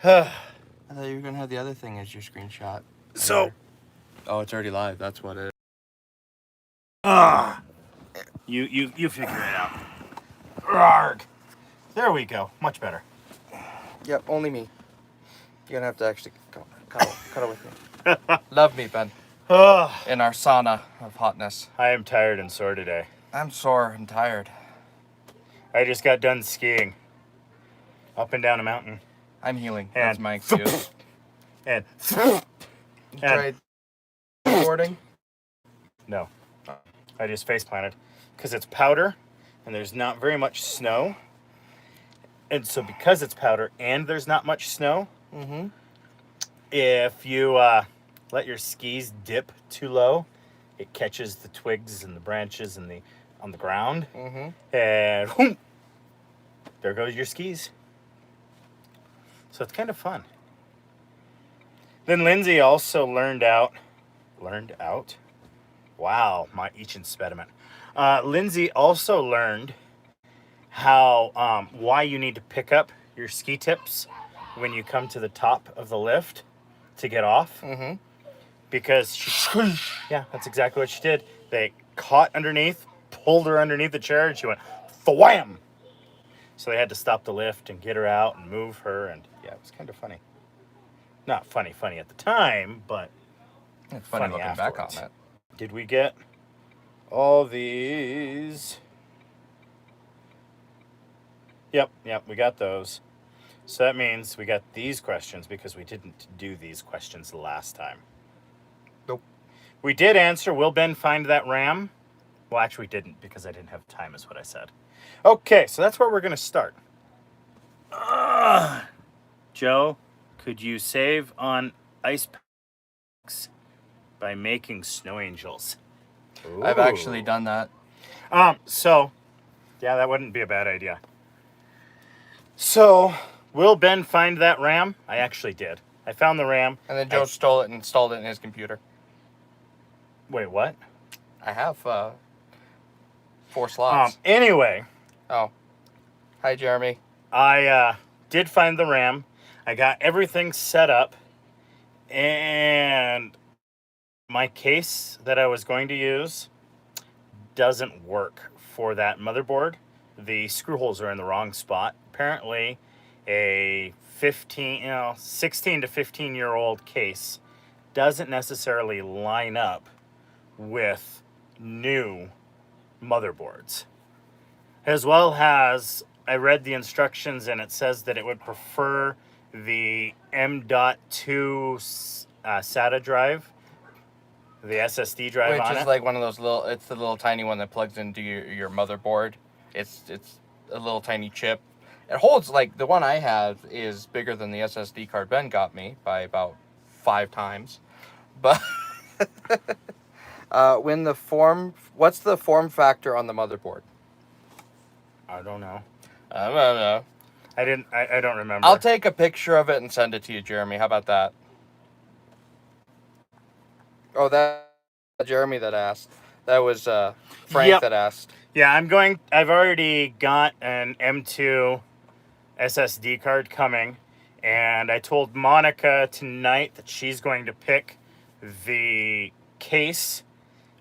I thought you were gonna have the other thing as your screenshot. So, Oh, it's already live. That's what it is. you figure it out. Arg. There we go. Much better. Yep, only me. You're gonna have to actually cuddle with me. Love me, Ben. In our sauna of hotness. I am tired and sore today. I'm sore and tired. I just got done skiing. Up and down a mountain. I'm healing. And That's my excuse. And You tried boarding? no. I just face planted. Because it's powder and there's not very much snow. And so because it's powder and there's not much snow, if you let your skis dip too low, it catches the twigs and the branches and on the ground. And whoom, there goes your skis. So it's kind of fun. Then Lindsay also learned out? Wow, my each impediment. Lindsay also learned how why you need to pick up your ski tips when you come to the top of the lift to get off. Because yeah, that's exactly what she did. They caught underneath, pulled her underneath the chair, and she went wham. So they had to stop the lift and get her out and move her, and yeah, it was kind of funny. Not funny at the time, but It's funny looking afterwards. back on it. Did we get all these? Yep, we got those. So that means we got these questions because we didn't do these questions last time. Nope. We did answer, will Ben find that ram? Well, actually we didn't because I didn't have time is what I said. Okay, so that's where we're going to start. Joe, could you save on ice packs by making snow angels? I've actually done that. So, yeah, that wouldn't be a bad idea. So, will Ben find that RAM? I actually did. I found the RAM. And then Joe stole it and installed it in his computer. Wait, what? I have 4 slots. Anyway. Oh. Hi, Jeremy. I did find the RAM. I got everything set up. And my case that I was going to use doesn't work for that motherboard. The screw holes are in the wrong spot. Apparently, a 16 to 15-year-old case doesn't necessarily line up with new motherboards. As well as I read the instructions and it says that it would prefer the M.2 SATA drive, the SSD drive on it. Which is like one of those little, it's the little tiny one that plugs into your motherboard. It's a little tiny chip. It holds, like, the one I have is bigger than the SSD card Ben got me by about 5 times. But what's the form factor on the motherboard? I don't know. I don't know. I don't remember. I'll take a picture of it and send it to you, Jeremy. How about that? Oh, that's Jeremy that asked. That was Frank that asked. Yeah, I've already got an M2 SSD card coming, and I told Monica tonight that she's going to pick the case.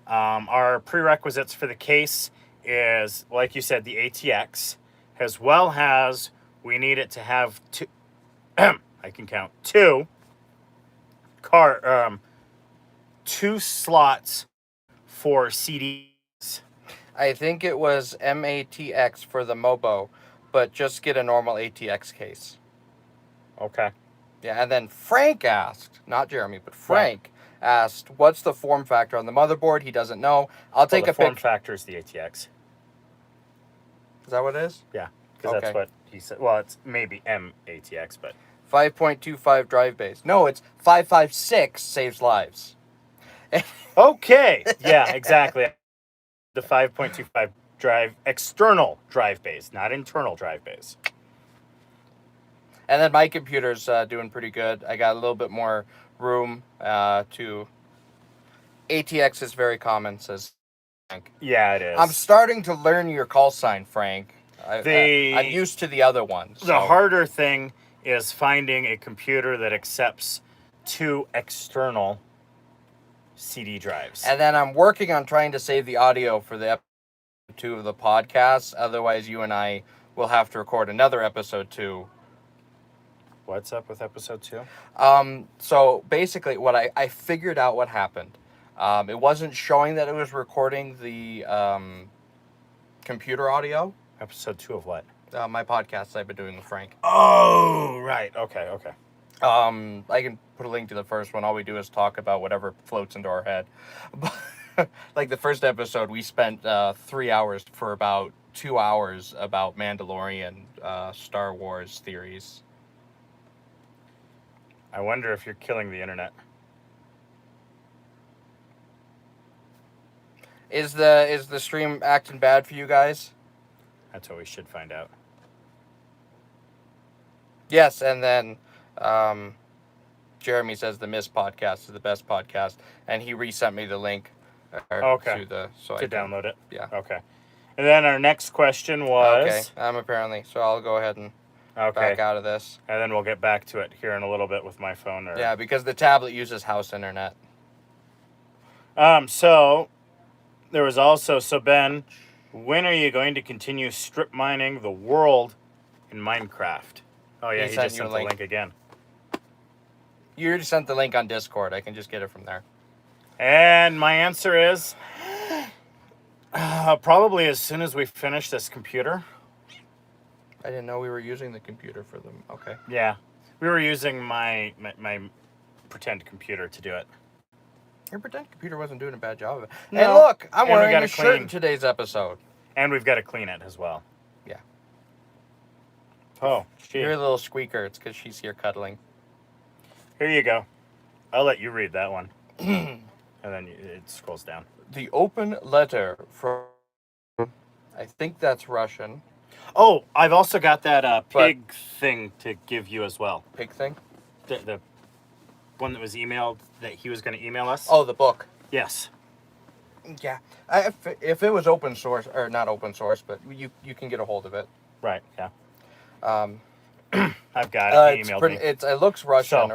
Our prerequisites for the case is, like you said, the ATX, as well as we need it to have two, I can count, two slots for CDs. I think it was MATX for the Mobo, but just get a normal ATX case. Okay. Yeah, and then Frank asked, not Jeremy, but Frank asked, what's the form factor on the motherboard? He doesn't know. I'll take a picture. The form factor is the ATX. Is that what it is? Yeah, because that's what he said. Well, it's maybe MATX, but 5.25 drive base. No, it's 556 saves lives. Okay. Yeah, exactly. The 5.25 drive, external drive base, not internal drive base. And then my computer's doing pretty good. I got a little bit more room to... ATX is very common, says Frank. Yeah, it is. I'm starting to learn your call sign, Frank. I'm used to the other ones. The harder thing is finding a computer that accepts 2 external CD drives. And then I'm working on trying to save the audio for the episode 2 of the podcast. Otherwise, you and I will have to record another episode 2. What's up with episode 2? So basically, what I figured out what happened. It wasn't showing that it was recording the computer audio. Episode 2 of what? My podcasts I've been doing with Frank. Oh, right. Okay. I can put a link to the first one. All we do is talk about whatever floats into our head. Like the first episode, we spent 3 hours for about 2 hours about Mandalorian, Star Wars theories. I wonder if you're killing the internet. Is the stream acting bad for you guys? That's what we should find out. Yes, and then Jeremy says the Mist podcast is the best podcast, and he resent me the link to the to download it. Yeah. Okay. And then our next question was. Okay. Apparently, so I'll go ahead and back out of this. And then we'll get back to it here in a little bit with my phone. Yeah, because the tablet uses house internet. So there was also Ben, when are you going to continue strip mining the world in Minecraft? Oh yeah, he just sent the link again. You already sent the link on Discord. I can just get it from there. And my answer is probably as soon as we finish this computer. I didn't know we were using the computer for them. Okay. Yeah, we were using my pretend computer to do it. Your pretend computer wasn't doing a bad job of it. No. And look, I'm And we wearing gotta a shirt clean. in today's episode. And we've got to clean it as well. Yeah. Oh, You hear a little squeaker. It's because she's here cuddling. Here you go. I'll let you read that one. And then it scrolls down. The open letter from... I think that's Russian. Oh, I've also got that pig thing to give you as well. Pig thing? The one that was emailed that he was going to email us. Oh, the book. Yes. Yeah. If it was open source, or not open source, but you can get a hold of it. Right, yeah. I've got it. He emailed me. It looks Russian,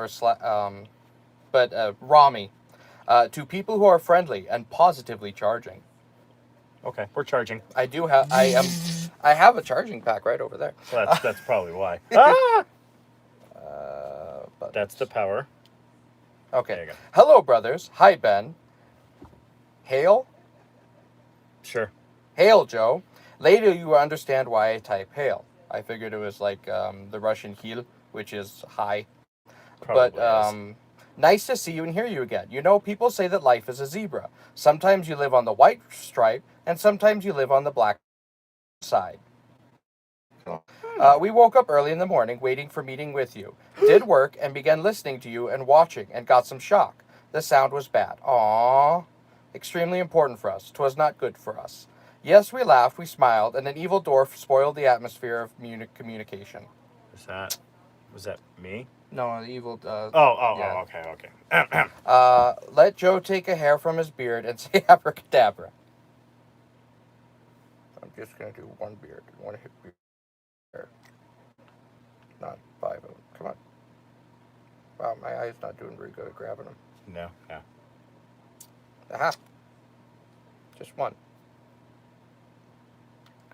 but Rami. To people who are friendly and positively charging. Okay, we're charging. I have a charging pack right over there. Well, that's probably why. Ah! That's the power. Okay. There you go. Hello, brothers. Hi, Ben. Hail? Sure. Hail, Joe. Later, you will understand why I type hail. I figured it was like the Russian hil, which is hi. Probably But is. nice to see you and hear you again. You know, people say that life is a zebra. Sometimes you live on the white stripe, and sometimes you live on the black side. We woke up early in the morning waiting for meeting with you. Did work and began listening to you and watching and got some shock. The sound was bad. Aww. Extremely important for us. 'Twas not good for us. Yes, we laughed, we smiled, and an evil dwarf spoiled the atmosphere of communication. Was that me? No, the evil... yeah. Okay. Let Joe take a hair from his beard and say abracadabra. I'm just going to do one beard. One hip beard. Not 5 of them. Come on. Wow, my eye's not doing very good at grabbing them. No. Aha. Just one.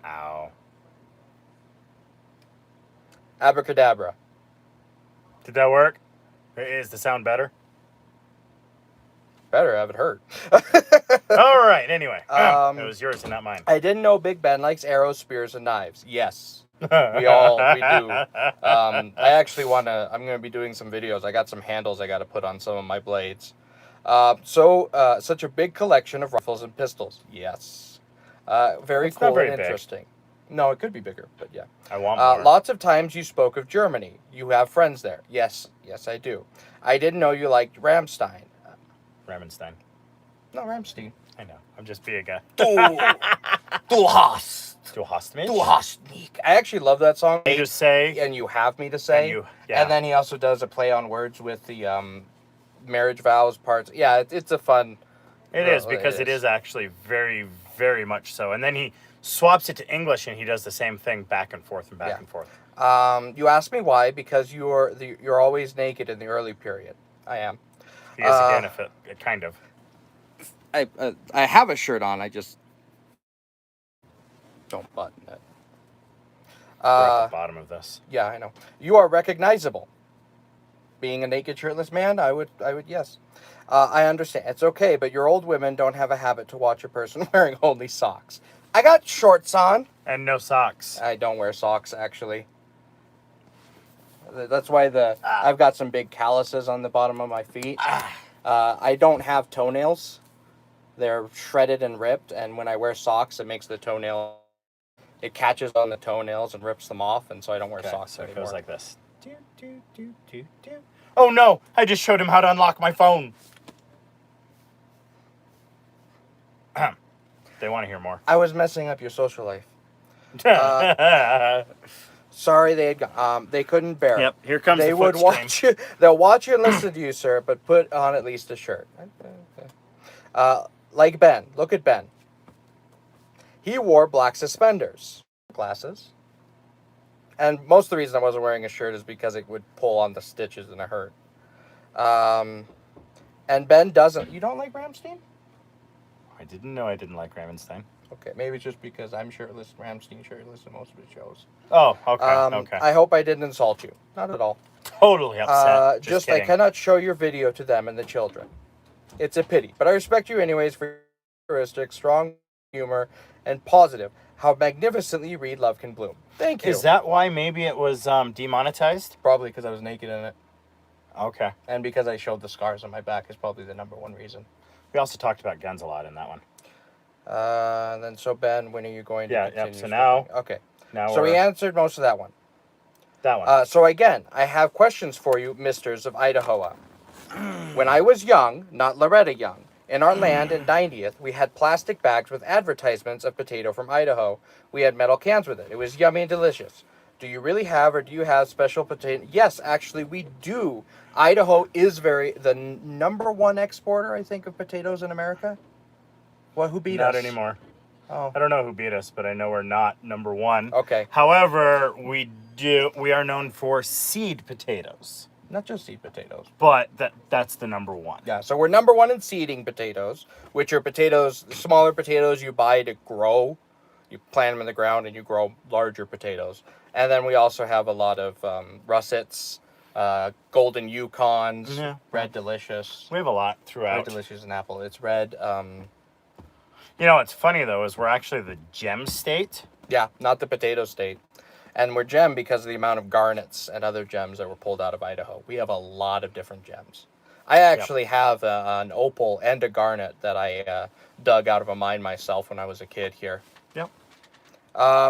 Ow. Abracadabra. Did that work? Is the sound better? Better have it hurt. All right, anyway. It was yours and not mine. I didn't know Big Ben likes arrows, spears, and knives. Yes. We do. I'm going to be doing some videos. I got some handles I got to put on some of my blades. Such a big collection of rifles and pistols. Yes. Very It's not cool very and big. interesting. No, it could be bigger, but yeah. I want more. Lots of times you spoke of Germany. You have friends there. Yes, I do. I didn't know you liked Rammstein. Ramenstein. No, Rammstein. I know. I'm just being a... Du hast. Du hast mich? Du hast mich. I actually love that song. You just say... And you have me to say. Yeah. And then he also does a play on words with the marriage vows parts. Yeah, it's a fun... It is, because it is actually very, very much so. And then he swaps it to English, and he does the same thing back and forth and back and forth. You asked me why, because you're always naked in the early period. I am. He is again, if it kind of. I have a shirt on. I just don't button it. We're at the bottom of this. Yeah, I know. You are recognizable. Being a naked, shirtless man, I would yes. I understand. It's okay, but your old women don't have a habit to watch a person wearing only socks. I got shorts on. And no socks. I don't wear socks, actually. That's why I've got some big calluses on the bottom of my feet. I don't have toenails. They're shredded and ripped, and when I wear socks, it makes the toenail... It catches on the toenails and rips them off, and so I don't wear socks so anymore. It goes like this. Oh no! I just showed him how to unlock my phone. They want to hear more. I was messing up your social life. Sorry, they couldn't bear it. Yep, here comes they the would foot watch you. They'll watch you and listen to you, sir, but put on at least a shirt. Like Ben. Look at Ben. He wore black suspenders, glasses, and most of the reason I wasn't wearing a shirt is because it would pull on the stitches and it hurt. And Ben doesn't. You don't like Ramstein? I didn't know I didn't like Ravenstein. Okay, maybe it's just because I'm shirtless, Ramstein shirtless in most of his shows. Oh, okay, okay. I hope I didn't insult you. Not at all. Totally upset. Just kidding. I cannot show your video to them and the children. It's a pity, but I respect you anyways for your characteristics, strong humor, and positive. How magnificently you read Love Can Bloom. Thank you. Is that why maybe it was demonetized? Probably because I was naked in it. Okay. And because I showed the scars on my back is probably the number one reason. We also talked about guns a lot in that one. Then so Ben, when are you going to continue? So now... Okay. Now so we answered most of that one. That one. So again, I have questions for you, misters of Idaho. When I was young, not Loretta Young, in our land in 90th, we had plastic bags with advertisements of potato from Idaho. We had metal cans with it. It was yummy and delicious. Do you really have, or do you have special potato? Yes, actually, we do. Idaho is the number one exporter, I think, of potatoes in America. Well, who beat us? Not anymore. Oh. I don't know who beat us, but I know we're not number one. Okay. However, we are known for seed potatoes. Not just seed potatoes. But that's the number one. Yeah, so we're number one in seeding potatoes, which are potatoes, smaller potatoes you buy to grow. You plant them in the ground and you grow larger potatoes. And then we also have a lot of russets, golden Yukons, Yeah. Red Delicious. We have a lot throughout. Red Delicious and apple. It's red. You know, what's funny, though, is we're actually the gem state. Yeah, not the potato state. And we're gem because of the amount of garnets and other gems that were pulled out of Idaho. We have a lot of different gems. I actually have an opal and a garnet that I dug out of a mine myself when I was a kid here. Yep.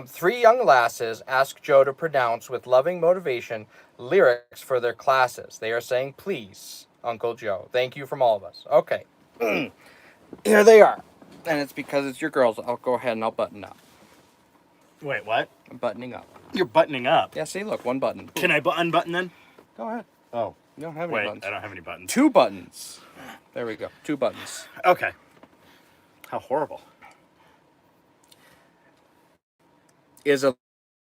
3 young lasses ask Joe to pronounce with loving motivation lyrics for their classes. They are saying, please, Uncle Joe. Thank you from all of us. Okay. Here they are. And it's because it's your girls. I'll go ahead and I'll button up. Wait, what? I'm buttoning up. You're buttoning up. Yeah, see, look, one button. Can I unbutton then? Go ahead. Oh. You don't have any Wait, buttons. I don't have any buttons. 2 buttons. There we go. 2 buttons. Okay. How horrible. Is a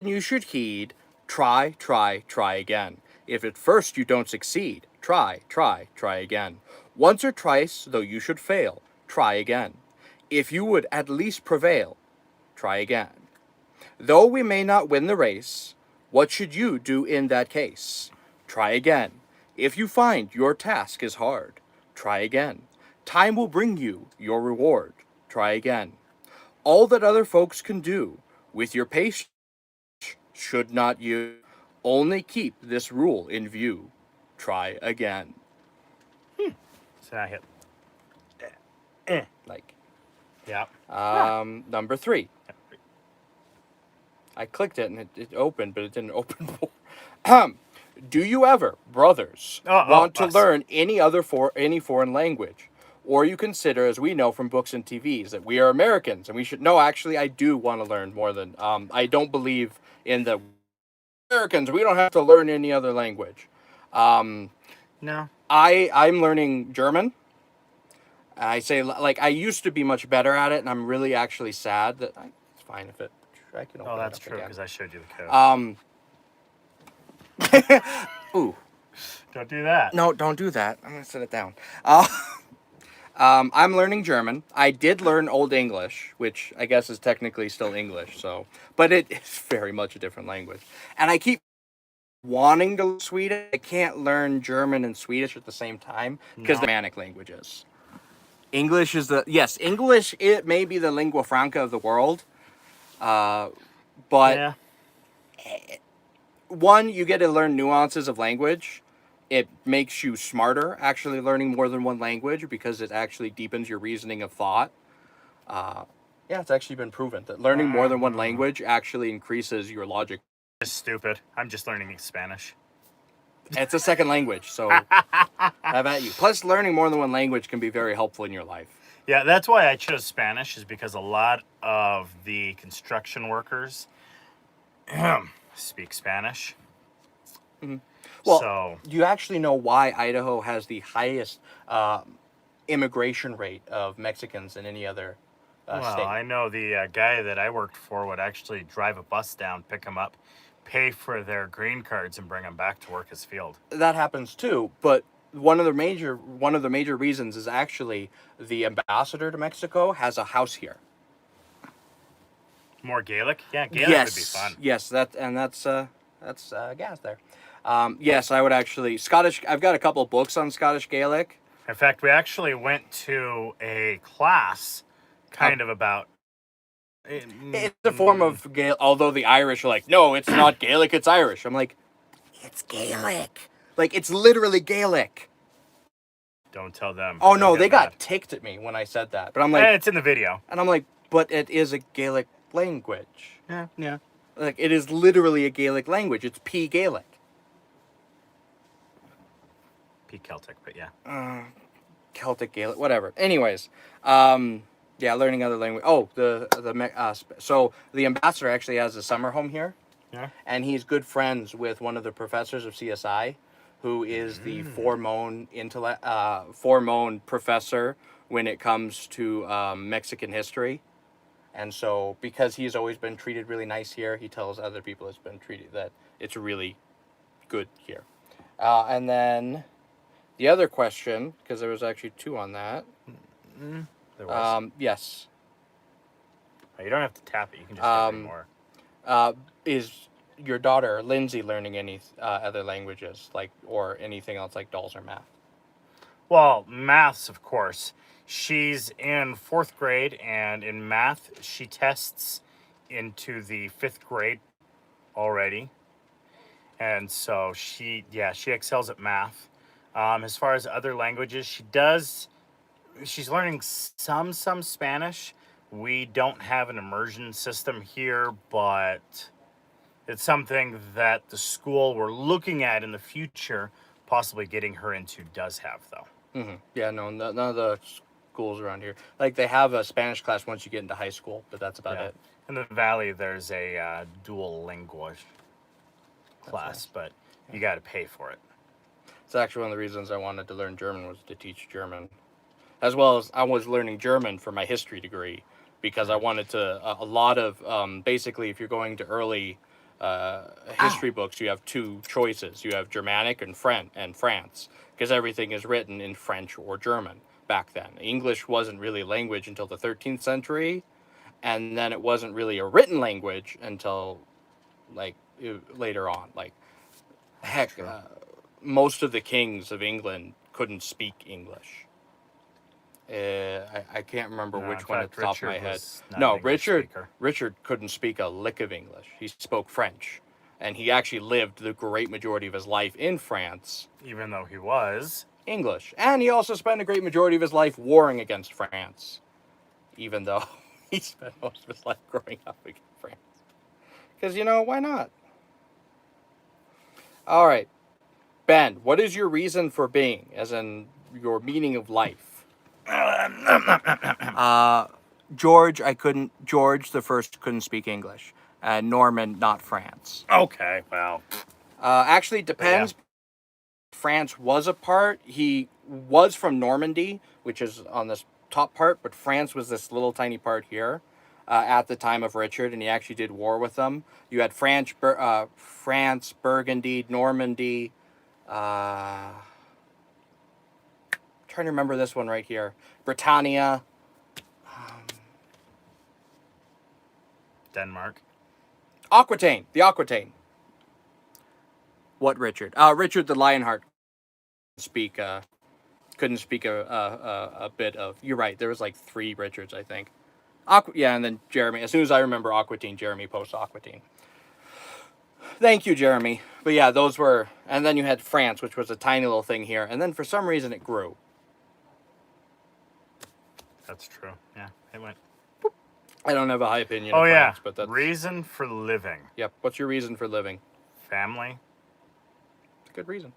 you should heed. Try, try, try again. If at first you don't succeed, try, try, try again. Once or twice, though you should fail, try again. If you would at least prevail, try again. Though we may not win the race, what should you do in that case? Try again. If you find your task is hard, try again. Time will bring you your reward. Try again. All that other folks can do with your patience should not you. Only keep this rule in view. Try again. So I hit. Like. Yeah. Number 3. I clicked it and it opened, but it didn't open more. Do you ever, brothers, want to learn any foreign language? Or you consider, as we know from books and TVs, that we are Americans and we should... No, actually, I do want to learn more than... I don't believe in the Americans. We don't have to learn any other language. No. I'm learning German. I say, like, I used to be much better at it, and I'm really actually sad that... It's fine if it... I can open Oh, it that's up true, again. because I showed you the code. Ooh, Don't do that. no, don't do that. I'm gonna set it down. I'm learning German. I did learn Old English, which I guess is technically still English. So, but it is very much a different language. And I keep wanting to learn Swedish. I can't learn German and Swedish at the same time because No. they're Germanic languages. English is English. It may be the lingua franca of the world, but Yeah. one, you get to learn nuances of language. It makes you smarter actually learning more than one language because it actually deepens your reasoning of thought. Yeah, it's actually been proven that learning more than one language actually increases your logic. It's stupid. I'm just learning Spanish. It's a second language, so have at you. Plus, learning more than one language can be very helpful in your life. Yeah, that's why I chose Spanish, is because a lot of the construction workers speak Spanish. Well, So, do you actually know why Idaho has the highest immigration rate of Mexicans in any other well, state? I know the guy that I worked for would actually drive a bus down, pick them up, pay for their green cards, and bring them back to work his field. That happens too, but one of the major reasons is actually the ambassador to Mexico has a house here. More Gaelic? Yeah, Gaelic would be fun. Yes, that's gas there. Yes, I would actually Scottish. I've got a couple books on Scottish Gaelic. In fact, we actually went to a class kind of about. It's a form of Gaelic, although the Irish are like, no, it's not Gaelic, it's Irish. I'm like, it's Gaelic. Like, it's literally Gaelic. Don't tell them. Oh, They'll no, get they got mad. ticked at me when I said that. But I'm And like, it's in the video. but it is a Gaelic language. Yeah. Like, it is literally a Gaelic language. It's P Gaelic. P Celtic, but yeah. Celtic Gaelic, whatever. Anyways, yeah, learning other language. Oh, so the ambassador actually has a summer home here, Yeah. and he's good friends with one of the professors of CSI, who is the foremost professor when it comes to Mexican history. And so, because he's always been treated really nice here, he tells other people that it's really good here. And then the other question, because there was actually two on that. There was. Yes. You don't have to tap it. You can just tap it more. Is your daughter Lindsay learning any other languages, or anything else like dolls or math? Well, maths, of course. She's in 4th grade, and in math, she tests into the 5th grade already. And so she excels at math. As far as other languages, she's learning some Spanish. We don't have an immersion system here, but it's something that the school we're looking at in the future, possibly getting her into, does have, though. Mm-hmm. Yeah, no, none of the schools around here. Like, they have a Spanish class once you get into high school, but that's about it. In the valley, there's a dual language class, but you got to pay for it. It's actually one of the reasons I wanted to learn German was to teach German. As well as I was learning German for my history degree because I wanted to, a lot of, basically if you're going to early history books, you have two choices. You have Germanic and France, because everything is written in French or German back then. English wasn't really a language until the 13th century, and then it wasn't really a written language until, later on. Heck, most of the kings of England couldn't speak English. I can't remember which one at the top of my head. No, Richard couldn't speak a lick of English. He spoke French, and he actually lived the great majority of his life in France. Even though he was English, and he also spent a great majority of his life warring against France, even though he spent most of his life growing up against France. Because, why not? All right, Ben, what is your reason for being, as in your meaning of life? George the First couldn't speak English. Norman, not France. okay. Well, Actually, it depends. Yeah. France was a part. He was from Normandy, which is on this top part, but France was this little tiny part here. at the time of Richard, and he actually did war with them. You had France, Burgundy, Normandy. Trying to remember this one right here. Britannia. Denmark. Aquitaine. The Aquitaine. What Richard? Richard the Lionheart. Couldn't speak a bit of. You're right. There was like 3 Richards, I think. Yeah, and then Jeremy. As soon as I remember Aquitaine, Jeremy posts Aquitaine. Thank you, Jeremy. But yeah, those were. And then you had France, which was a tiny little thing here. And then for some reason it grew. That's true. Yeah, it went. I don't have a high opinion Oh of yeah, France, but that's. reason for living. Yep. What's your reason for living? Family. It's a good reason.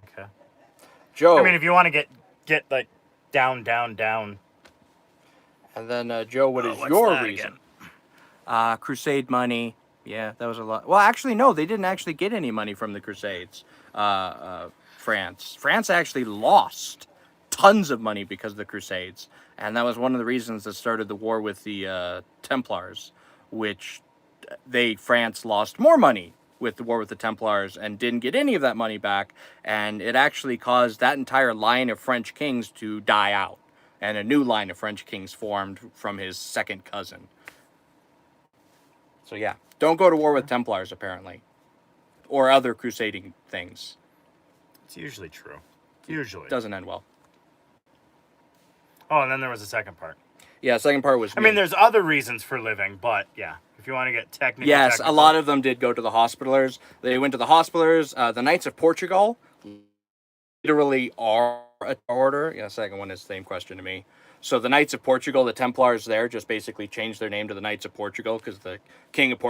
Okay. Joe. I mean, if you want to get like down. And then Joe, what is what's your that reason? Crusade money. Yeah, that was a lot. Well, actually, no, they didn't actually get any money from the Crusades. France. France actually lost tons of money because of the Crusades. And that was one of the reasons that started the war with the Templars, which France lost more money with the war with the Templars and didn't get any of that money back. And it actually caused that entire line of French kings to die out. And a new line of French kings formed from his second cousin. So yeah, don't go to war with Templars, apparently. Or other crusading things. It's usually true. Usually. Doesn't end well. Oh, and then there was a second part. Yeah, second part was I mean, there's other reasons for living, but yeah, if you want to get technical. Yes, a lot of them did go to the Hospitallers. They went to the Hospitallers. The Knights of Portugal literally are a order. Yeah, second one is the same question to me. So the Knights of Portugal, the Templars there just basically changed their name to the Knights of Portugal because the King of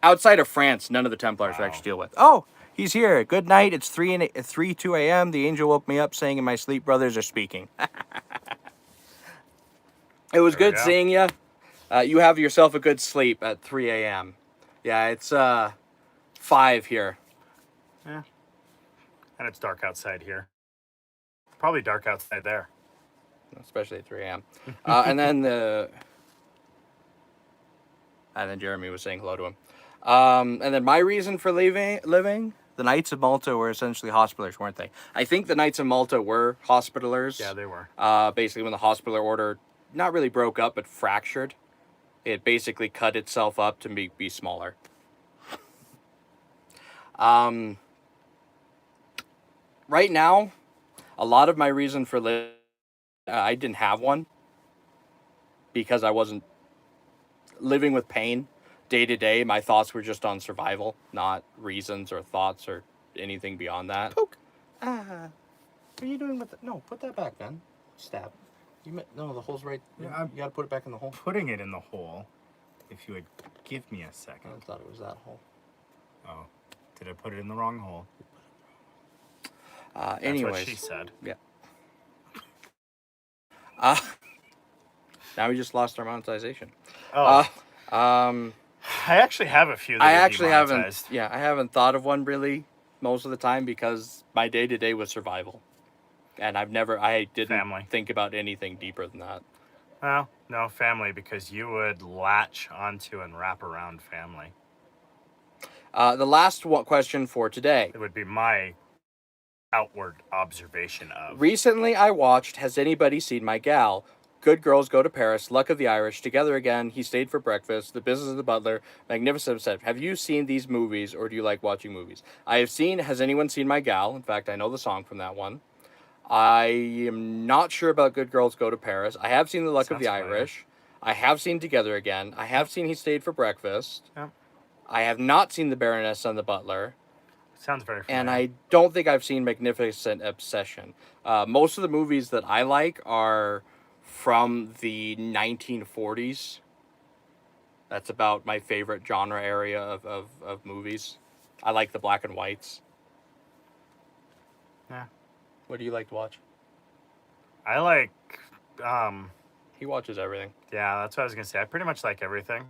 outside of France, none of the Templars actually deal with. Oh, he's here. Good night. It's 2 a.m. The angel woke me up saying in my sleep, brothers are speaking. It was good seeing you. You have yourself a good sleep at 3 a.m. Yeah, it's 5 here. Yeah. And it's dark outside here. Probably dark outside there. Especially at 3 a.m. And then Jeremy was saying hello to him. And then my reason for living, the Knights of Malta were essentially Hospitallers, weren't they? I think the Knights of Malta were Hospitallers. Yeah, they were. Basically, when the Hospitaller Order not really broke up, but fractured, it basically cut itself up to be smaller. Right now, a lot of my reason for living, I didn't have one because I wasn't living with pain day to day. My thoughts were just on survival, not reasons or thoughts or anything beyond that. Poke. What are you doing with it? No, put that back, man. Stab. No, the hole's right. Yeah, you gotta put it back in the hole. Putting it in the hole. If you would give me a second. I thought it was that hole. Oh, did I put it in the wrong hole? Anyways. That's what she said. Yeah. Now we just lost our monetization. Oh. I I actually have a few that actually haven't. demonetized. Yeah, I haven't thought of one really most of the time because my day to day was survival, and I didn't Family. think about anything deeper than that. Well, no, family, because you would latch onto and wrap around family. The last question for today. It would be my outward observation of. Recently, I watched Has Anybody Seen My Gal? Good Girls Go to Paris, Luck of the Irish, Together Again, He Stayed for Breakfast, The Business of the Butler, Magnificent Seven. Have you seen these movies, or do you like watching movies? I have seen Has Anyone Seen My Gal? In fact, I know the song from that one. I am not sure about Good Girls Go to Paris. I have seen The Luck of the Irish. I have seen Together Again. I have seen He Stayed for Breakfast. Yep. I have not seen The Baroness and the Butler. Sounds very familiar. And I don't think I've seen Magnificent Obsession. Most of the movies that I like are from the 1940s. That's about my favorite genre area of movies. I like the black and whites. Yeah. What do you like to watch? I like, He watches everything. yeah, that's what I was going to say. I pretty much like everything.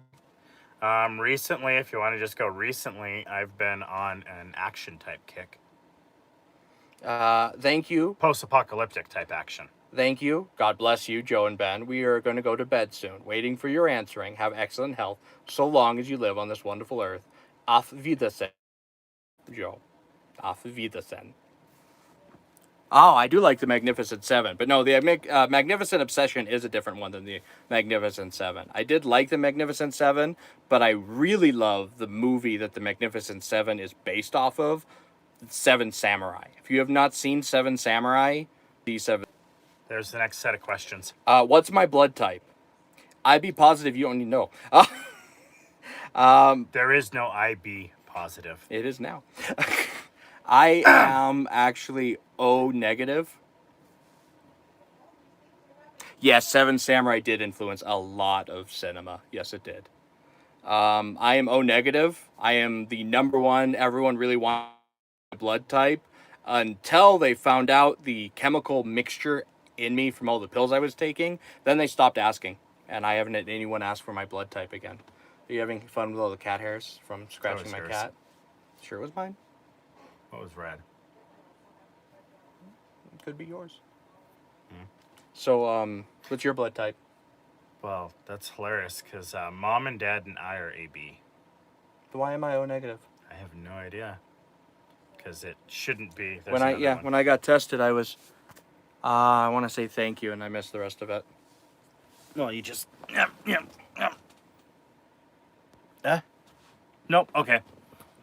Recently, if you want to just go recently, I've been on an action type kick. Thank you. Post-apocalyptic type action. Thank you. God bless you, Joe and Ben. We are going to go to bed soon. Waiting for your answering. Have excellent health so long as you live on this wonderful earth. Auf Wiedersehen, Joe. Auf Wiedersehen. Oh, I do like the Magnificent Seven, but no, the Magnificent Obsession is a different one than the Magnificent Seven. I did like the Magnificent Seven, but I really love the movie that the Magnificent Seven is based off of, Seven Samurai. If you have not seen Seven Samurai, the Seven. There's the next set of questions. What's my blood type? I'd be positive you don't need to know. There is no IB positive. It is now. I am actually O negative. Yes, Seven Samurai did influence a lot of cinema. Yes, it did. I am O negative. I am the number one. Everyone really wants blood type until they found out the chemical mixture in me from all the pills I was taking. Then they stopped asking, and I haven't had anyone ask for my blood type again. Are you having fun with all the cat hairs from scratching my yours. cat? Sure, it was mine. What was red? It could be yours. So, what's your blood type? Well, that's hilarious because Mom and Dad and I are AB. Why am I O negative? I have no idea. Because it shouldn't be. There's When I another one. when I got tested, I was. I want to say thank you, and I missed the rest of it. Well, you just. Yep. Nope. Okay.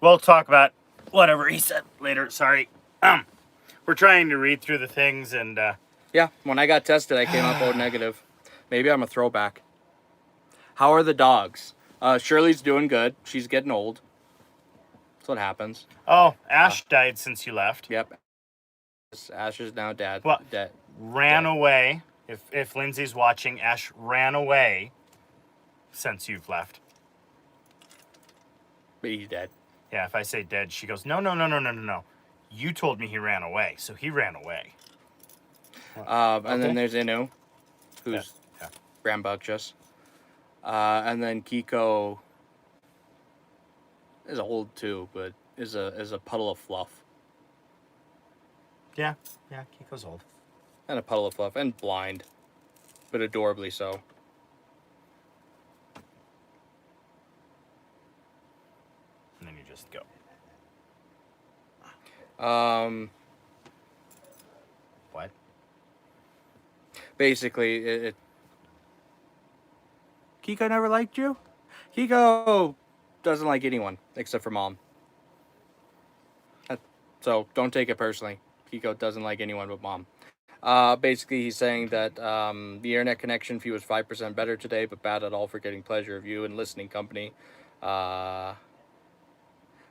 We'll talk about whatever he said later. Sorry. We're trying to read through the things and. Yeah, when I got tested, I came up O negative. Maybe I'm a throwback. How are the dogs? Shirley's doing good. She's getting old. That's what happens. Oh, Ash died since you left. Yep. Ash is now dead. Well, dead. Ran away. If Lindsay's watching, Ash ran away since you've left. But he's dead. Yeah, if I say dead, she goes, no. You told me he ran away, so he ran away. And then there's Inu, who's Yeah. rambunctious. And then Kiko is old too, but is a puddle of fluff. Yeah, Kiko's old. And a puddle of fluff. And blind. But adorably so. And then you just go. What? Basically, Kiko never liked you? Kiko doesn't like anyone except for Mom. So don't take it personally. Kiko doesn't like anyone but Mom. Basically, he's saying that the internet connection fee was 5% better today, but bad at all for getting pleasure of you and listening company.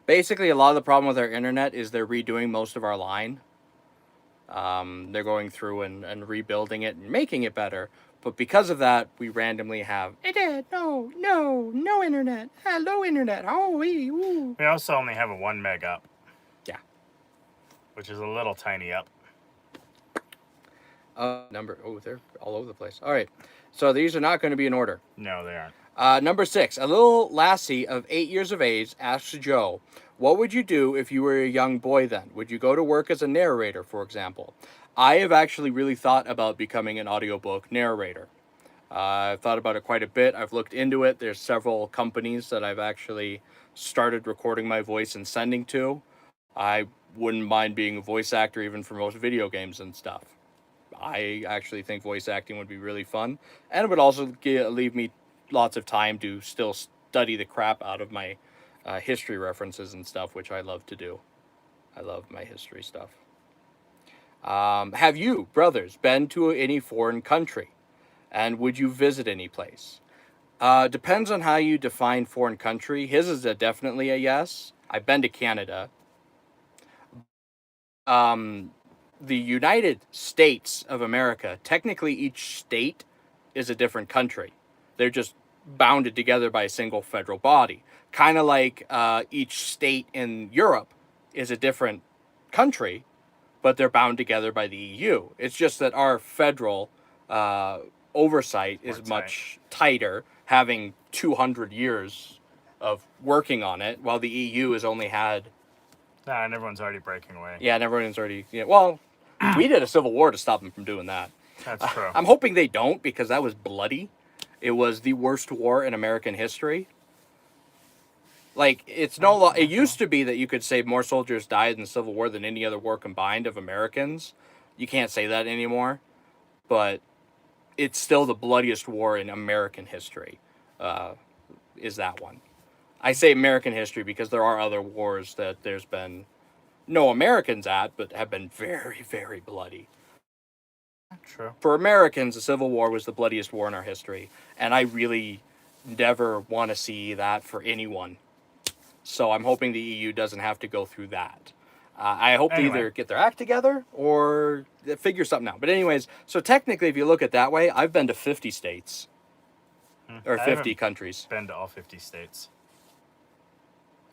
Basically, a lot of the problem with our internet is they're redoing most of our line. They're going through and rebuilding it and making it better. But because of that, we randomly have no internet. Hello, internet. Oh, We also only have a 1 meg up. Yeah. Which is a little tiny up. They're all over the place. All right. So these are not going to be in order. No, they aren't. Number 6. A little lassie of 8 years of age asks Joe, what would you do if you were a young boy then? Would you go to work as a narrator, for example? I have actually really thought about becoming an audiobook narrator. I've thought about it quite a bit. I've looked into it. There's several companies that I've actually started recording my voice and sending to. I wouldn't mind being a voice actor even for most video games and stuff. I actually think voice acting would be really fun. And it would also leave me lots of time to still study the crap out of my history references and stuff, which I love to do. I love my history stuff. Have you, brothers, been to any foreign country? And would you visit any place? Depends on how you define foreign country. His is definitely a yes. I've been to Canada. The United States of America, technically each state is a different country. They're just bounded together by a single federal body. Kind of like each state in Europe is a different country, but they're bound together by the EU. It's just that our federal oversight is much tighter, having 200 years of working on it, while the EU has only had... Nah, and everyone's already breaking away. Yeah, and everyone's already... Yeah, well, we did a civil war to stop them from doing that. That's true. I'm hoping they don't, because that was bloody. It was the worst war in American history. Like, it's no lo- it used to be that you could say more soldiers died in the Civil War than any other war combined of Americans. You can't say that anymore, but it's still the bloodiest war in American history. Is that one? I say American history because there are other wars that there's been no Americans at, but have been very, very bloody. True. For Americans, the Civil War was the bloodiest war in our history, and I really never want to see that for anyone. So I'm hoping the EU doesn't have to go through that. I hope they either get their act together or figure something out. But anyways, so technically, if you look at it that way, I've been to 50 states or I 50 haven't countries. Been to all 50 states.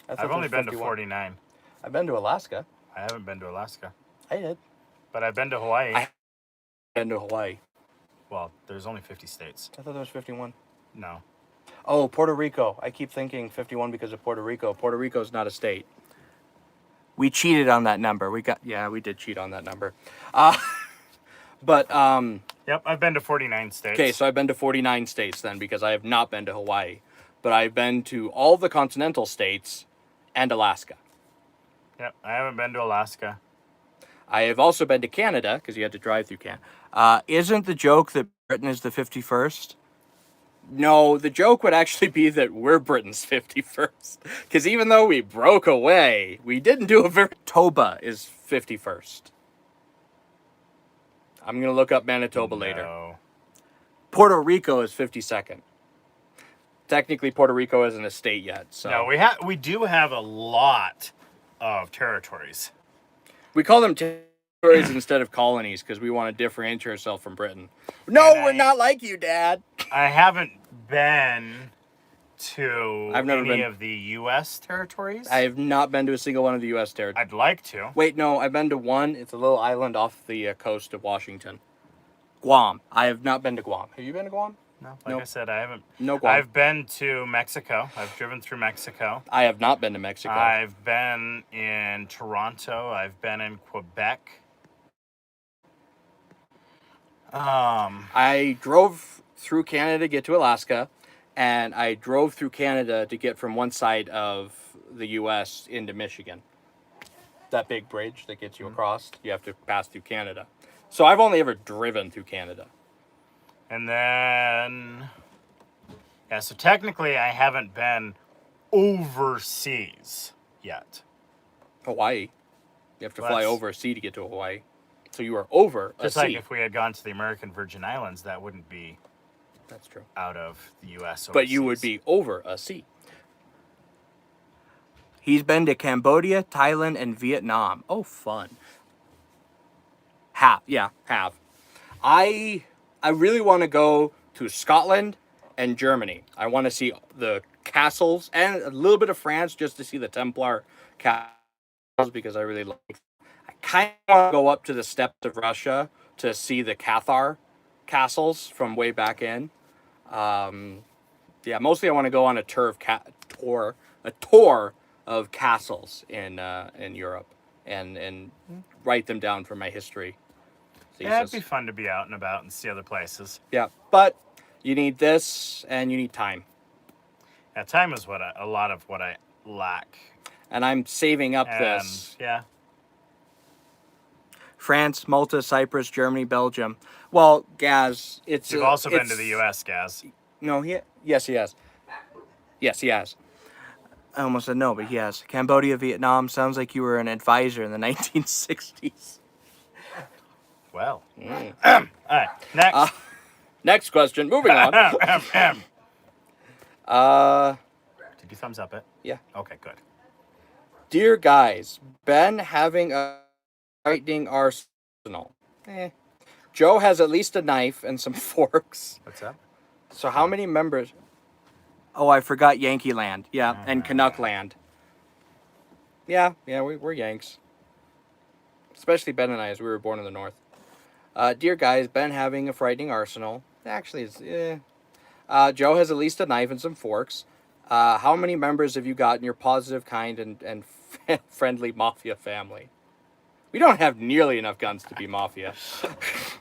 I thought I've only there's been to 51. 49. I've been to Alaska. I haven't been to Alaska. I did. But I've been to Hawaii. I've been to Hawaii. Well, there's only 50 states. I thought there was 51. No. Oh, Puerto Rico. I keep thinking 51 because of Puerto Rico. Puerto Rico's not a state. We cheated on that number. We did cheat on that number. But Yep, I've been to 49 states. okay, so I've been to 49 states then, because I have not been to Hawaii. But I've been to all the continental states and Alaska. Yep, I haven't been to Alaska. I have also been to Canada, because you had to drive through Canada. Isn't the joke that Britain is the 51st? No, the joke would actually be that we're Britain's 51st. Because even though we broke away, we didn't do a very... Manitoba is 51st. I'm going to look up Manitoba later. No. Puerto Rico is 52nd. Technically, Puerto Rico isn't a state yet, so... No, we do have a lot of territories. We call them territories instead of colonies because we want to differentiate ourselves from Britain. No, we're not like you, Dad. I haven't been to I've never any been. of the U.S. territories. I have not been to a single one of the U.S. territories. I'd like to. Wait, no, I've been to one. It's a little island off the coast of Washington. Guam. I have not been to Guam. Have you been to Guam? No, like Nope. I said, I haven't. No Guam. I've been to Mexico. I've driven through Mexico. I have not been to Mexico. I've been in Toronto. I've been in Quebec. I drove through Canada to get to Alaska, and I drove through Canada to get from one side of the U.S. into Michigan. That big bridge that gets you across, you have to pass through Canada. So I've only ever driven through Canada. And then, yeah, so technically I haven't been overseas yet. Hawaii. You have to Well, fly that's- over a sea to get to Hawaii. So you are over a Just sea. like if we had gone to the American Virgin Islands, that wouldn't be That's true. out of the U.S. But you would overseas. be over a sea. He's been to Cambodia, Thailand, and Vietnam. Oh, fun. Have. I really want to go to Scotland and Germany. I want to see the castles and a little bit of France just to see the Templar castles because I really like. I kind of want to go up to the steppes of Russia to see the Cathar castles from way back in. Yeah, mostly I want to go on a tour of castles in Europe and write them down for my history. Yeah, it'd be fun to be out and about and see other places. Yeah, but you need this and you need time. Yeah, time is what a lot of what I lack. And I'm saving up And this. yeah, France, Malta, Cyprus, Germany, Belgium. Well, Gaz, it's... you've also been to the U.S., Gaz. No, yes, he has. Yes, he has. I almost said no, but he has. Cambodia, Vietnam. Sounds like you were an advisor in the 1960s. Well, all right, next. Next question. Moving on. Did you thumbs up it? Yeah. Okay, good. Dear guys, Ben having a frightening arsenal. Joe has at least a knife and some forks. What's up? So how many members? Oh, I forgot Yankee Land. Yeah, and Canuck Land. Yeah, we're Yanks. Especially Ben and I, as we were born in the North. Dear guys, Ben having a frightening arsenal. Actually, it's Joe has at least a knife and some forks. How many members have you got in your positive, kind, and friendly mafia family? We don't have nearly enough guns to be mafia.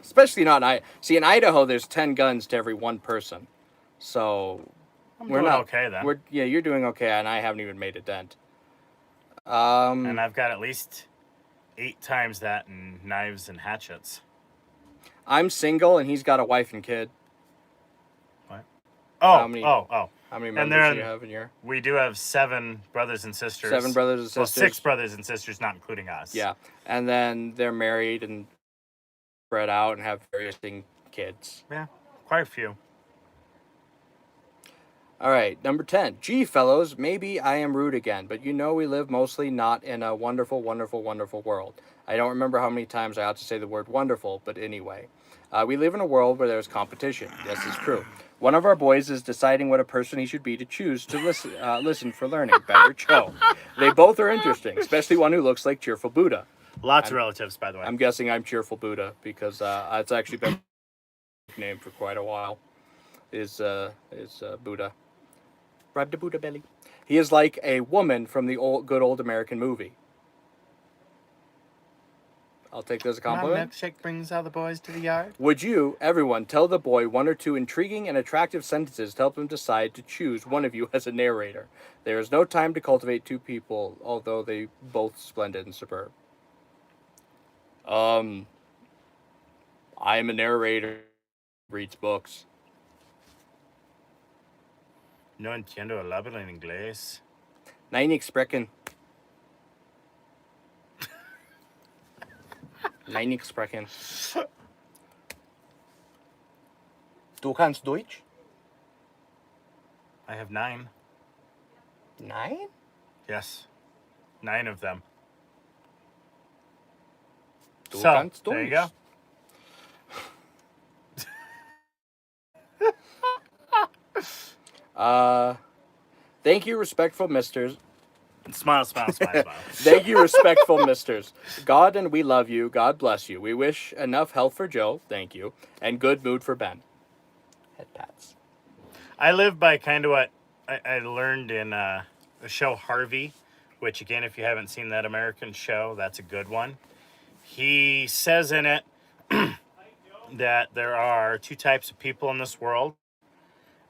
Especially not in Idaho there's 10 guns to every one person. So I'm we're doing not okay then. you're doing okay and I haven't even made a dent. And I've got at least 8 times that in knives and hatchets. I'm single and he's got a wife and kid. What? How many- How many And members do you have in your we do have 7 brothers and sisters. 7 brothers and sisters? Well, 6 brothers and sisters, not including us. Yeah. And then they're married and spread out and have various kids. Yeah, quite a few. All right, number 10. Gee, fellows, maybe I am rude again, but you know we live mostly not in a wonderful, wonderful, wonderful world. I don't remember how many times I ought to say the word wonderful, but anyway. We live in a world where there's competition. Yes, it's true. One of our boys is deciding what a person he should be to choose to listen for learning, Ben or Joe. They both are interesting, especially one who looks like Cheerful Buddha. Lots of relatives, by the way. I'm guessing I'm Cheerful Buddha because it's actually been named for quite a while. Is Buddha. Rub the Buddha belly. He is like a woman from the good old American movie. I'll take this as a compliment. My milkshake brings all the boys to the yard. Would you, everyone, tell the boy 1 or 2 intriguing and attractive sentences to help him decide to choose one of you as a narrator? There is no time to cultivate 2 people, although they both splendid and superb. I am a narrator. Reads books. No entiendo el habla en inglés. Nein, ich sprechen. Nein, ich sprechen. Du kannst Deutsch? I have 9. 9? Yes. 9 of them. Du So, kannst Deutsch. there you go. Thank you, respectful misters. Smile, smile, smile, smile. Thank you, respectful misters. God and we love you. God bless you. We wish enough health for Joe. Thank you. And good mood for Ben. Head pats. I live by kind of what I learned in the show Harvey, which, again, if you haven't seen that American show, that's a good one. He says in it that there are 2 types of people in this world.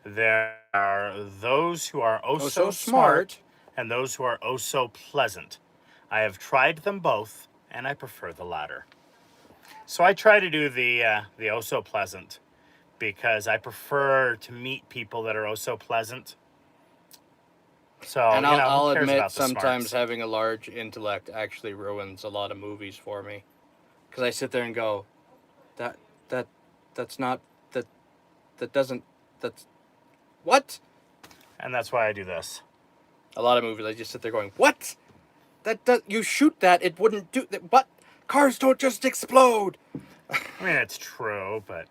There are those who are oh so smart and those who are oh so pleasant. I have tried them both, and I prefer the latter. So I try to do the oh so pleasant because I prefer to meet people that are oh so pleasant. So, And who I'll cares admit about the sometimes smarts? having a large intellect actually ruins a lot of movies for me. Because I sit there and go, that's what? And that's why I do this. A lot of movies I just sit there going, what? You shoot that, it wouldn't do that. What? Cars don't just explode. I mean, it's true, but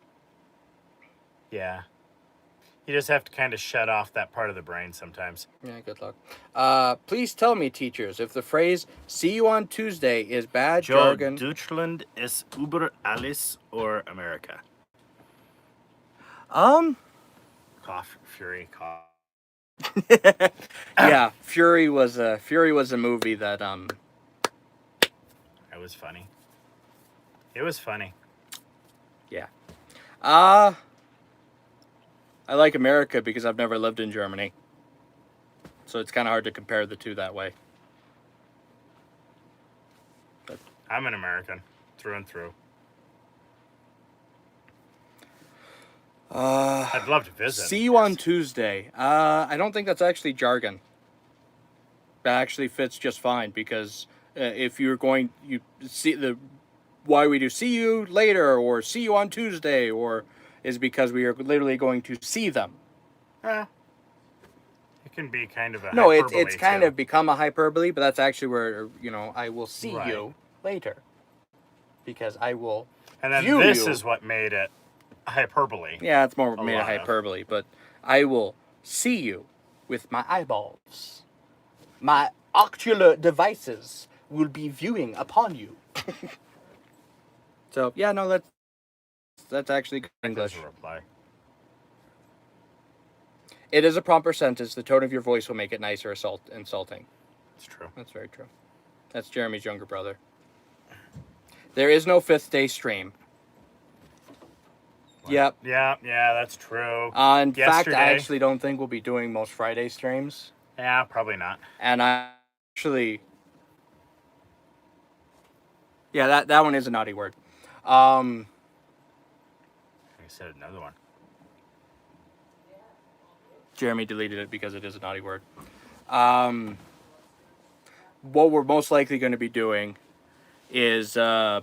yeah. You just have to kind of shut off that part of the brain sometimes. Yeah, good luck. Please tell me, teachers, if the phrase "see you on Tuesday" is bad jargon. Deutschland ist über alles or America. Cough, Fury, cough. Yeah, Fury was a movie that It was funny. It was funny. yeah. I like America because I've never lived in Germany. So it's kind of hard to compare the two that way. I'm an American, through and through. I'd love to visit. See you on Tuesday. I don't think that's actually jargon. That actually fits just fine because if you're going, you see why we do see you later or see you on Tuesday or is because we are literally going to see them. It can be kind of a No, hyperbole it's kind too. of become a hyperbole, but that's actually where I will see Right. you later because I will. And then view this you. is what made it hyperbole. Yeah, it's more made a lot of. hyperbole, but I will see you with my eyeballs. My ocular devices will be viewing upon you. So yeah, no, that's actually good English. There's a reply. It is a proper sentence. The tone of your voice will make it nice or insulting. It's true. That's very true. That's Jeremy's younger brother. There is no 5th day stream. Yep. Yeah, that's true. In fact, I Yesterday- actually don't think we'll be doing most Friday streams. Yeah, probably not. And I actually... Yeah, that one is a naughty word. I said another one. Jeremy deleted it because it is a naughty word. What we're most likely going to be doing is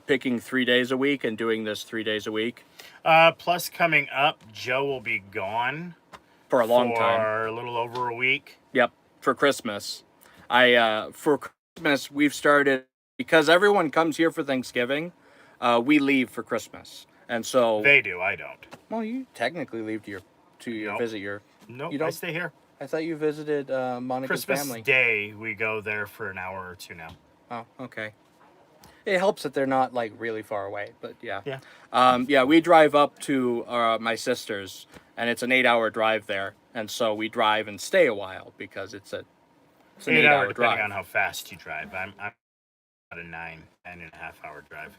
picking 3 days a week and doing this 3 days a week Plus, coming up, Joe will be gone for a long for time. a little over a week. Yep, for Christmas. For Christmas we've started, because everyone comes here for Thanksgiving. We leave for Christmas, and so They do, I don't. well, you technically leave to Nope. visit your. Nope, You don't- I stay here. I thought you visited Monica's Christmas family. Day, we go there for an hour or two now. Oh, okay. It helps that they're not like really far away, but yeah. Yeah. We drive up to my sister's, and it's an 8-hour drive there, and so we drive and stay a while because it's an 8-hour depending drive. on how fast you drive. I'm about a 9.5 hour drive.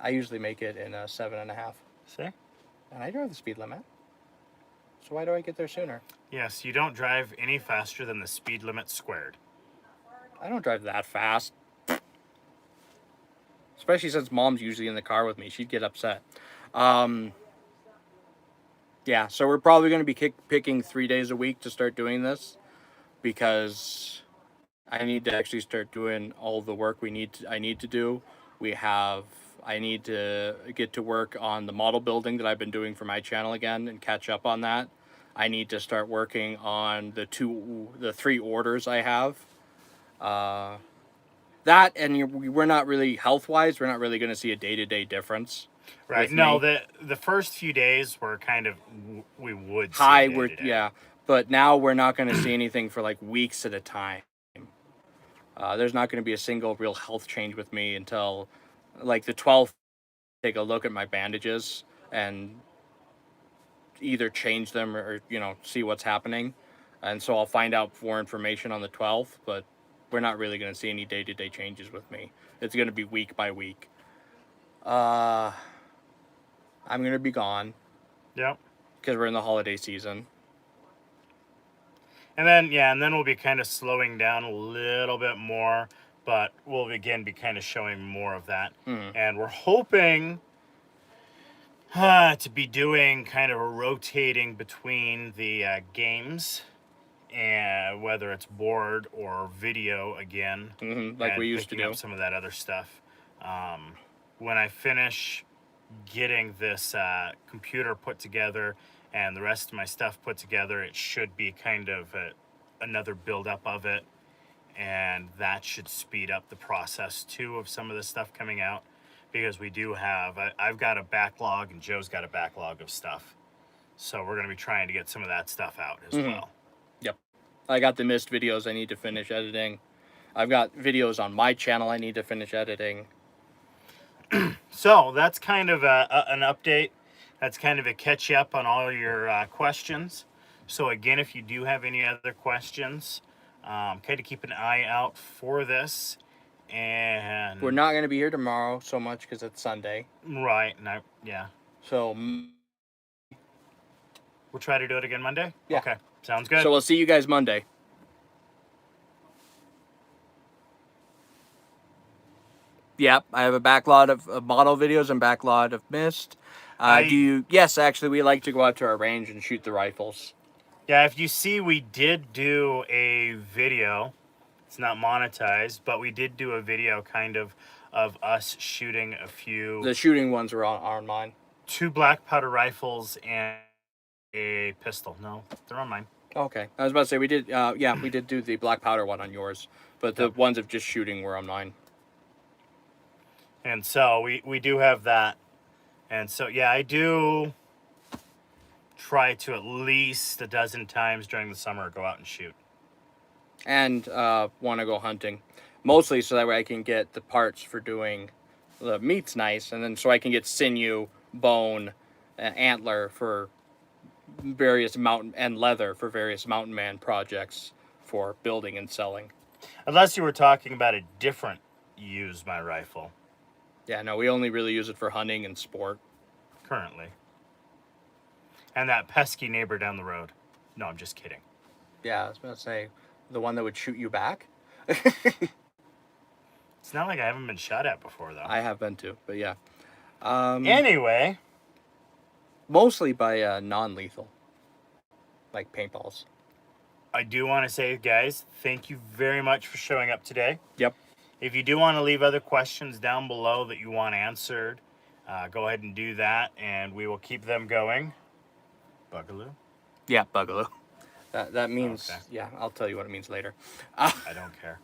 I usually make it in a 7.5, See? and I drive the speed limit. So why do I get there sooner? Yes, you don't drive any faster than the speed limit squared. I don't drive that fast. Especially since Mom's usually in the car with me. She'd get upset. Yeah, so we're probably going to be picking 3 days a week to start doing this, because I need to actually start doing all the work I need to do. I need to get to work on the model building that I've been doing for my channel again and catch up on that. I need to start working on the 3 orders I have. That, and we're not really, health-wise, we're not really going to see a day-to-day difference. Right. with No, me. the first few days were kind of, we would see High, day-to-day. yeah, but now we're not going to see anything for like weeks at a time. There's not going to be a single real health change with me until like the 12th. Take a look at my bandages and either change them or see what's happening, and so I'll find out more information on the 12th. But we're not really going to see any day-to-day changes with me. It's going to be week by week. I'm going to be gone Yep. because we're in the holiday season. And then we'll be kind of slowing down a little bit more, but we'll again be kind of showing more of that. And we're hoping to be doing kind of a rotating between the games, and whether it's board or video again, Like and we used to picking do. up some of that other stuff. When I finish getting this computer put together and the rest of my stuff put together, it should be kind of another build up of it, and that should speed up the process too of some of the stuff coming out, because we do have I've got a backlog and Joe's got a backlog of stuff, so we're going to be trying to get some of that stuff out as well. Yep. I got the missed videos I need to finish editing. I've got videos on my channel I need to finish editing. So that's kind of an update. That's kind of a catch up on all your questions. So again, if you do have any other questions, kind of keep an eye out for this. And We're not going to be here tomorrow so much because it's Sunday. right, no, yeah, So we'll try to do it again Monday. Yeah. Okay, sounds good. So we'll see you guys Monday. Yep, I have a backlog of model videos and backlog of Mist. Yes, actually, we like to go out to our range and shoot the rifles. Yeah, if you see, we did do a video. It's not monetized, but we did do a video kind of us shooting a few The shooting ones are on mine. 2 black powder rifles and a pistol. No, they're on mine. Okay, I was about to say we did. We did do the black powder one on yours, but the ones of just shooting were on mine. And so we do have that. And so, yeah, I do try to at least a dozen times during the summer go out and shoot. And want to go hunting, mostly so that way I can get the parts for doing the meat's nice, and then so I can get sinew, bone, antler for various mountain, and leather for various mountain man projects for building and selling. Unless you were talking about a different use my rifle. Yeah, no, we only really use it for hunting and sport. currently. And that pesky neighbor down the road. No, I'm just kidding. Yeah, I was going to say, the one that would shoot you back? It's not like I haven't been shot at before, though. I have been too, but yeah. Anyway, Mostly by non-lethal, like paintballs. I do want to say, guys, thank you very much for showing up today. Yep. If you do want to leave other questions down below that you want answered, go ahead and do that, and we will keep them going. Bugaloo? Yeah, Bugaloo. That means, Okay. yeah, I'll tell you what it means later. I don't care.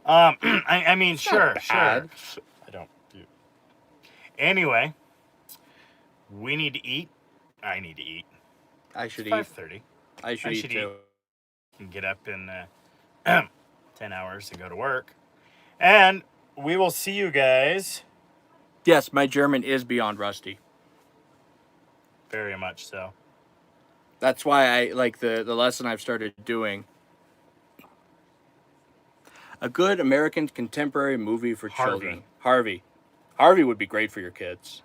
I mean, sure. bad. I don't. Anyway, we need to eat. I need to eat. I should It's eat. 5:30. I should eat too. And get up in 10 hours to go to work. And we will see you guys. Yes, my German is beyond rusty. Very much so. That's why I like the lesson I've started doing. A good American contemporary movie for Harvey. children. Harvey would be great for your kids.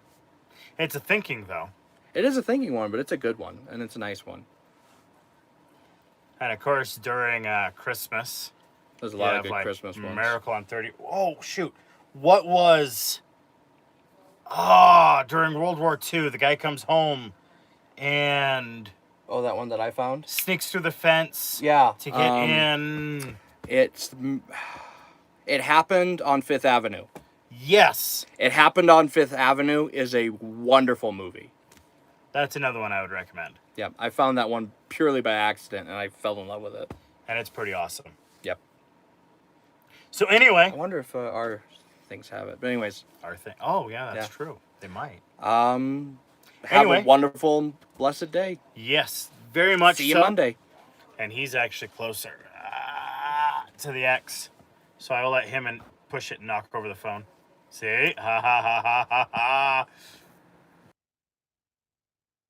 It's a thinking, though. It is a thinking one, but it's a good one, and it's a nice one. And of course, during Christmas, There's a you lot of have, good like, Christmas ones. Miracle on 30. Oh, shoot. What was. During World War II, the guy comes home and Oh, that one that I found? sneaks through the fence Yeah. to get in. It happened on Fifth Avenue. Yes. It Happened on Fifth Avenue is a wonderful movie. That's another one I would recommend. Yeah, I found that one purely by accident, and I fell in love with it. And it's pretty awesome. Yep. So anyway, I wonder if our things have it. But anyways, our thing. Oh yeah, that's Yeah. true. They might. have Anyway. a wonderful, blessed day. Yes, very much. See you so. Monday. And he's actually closer to the X, so I will let him and push it and knock over the phone. See, ha ha ha ha ha ha.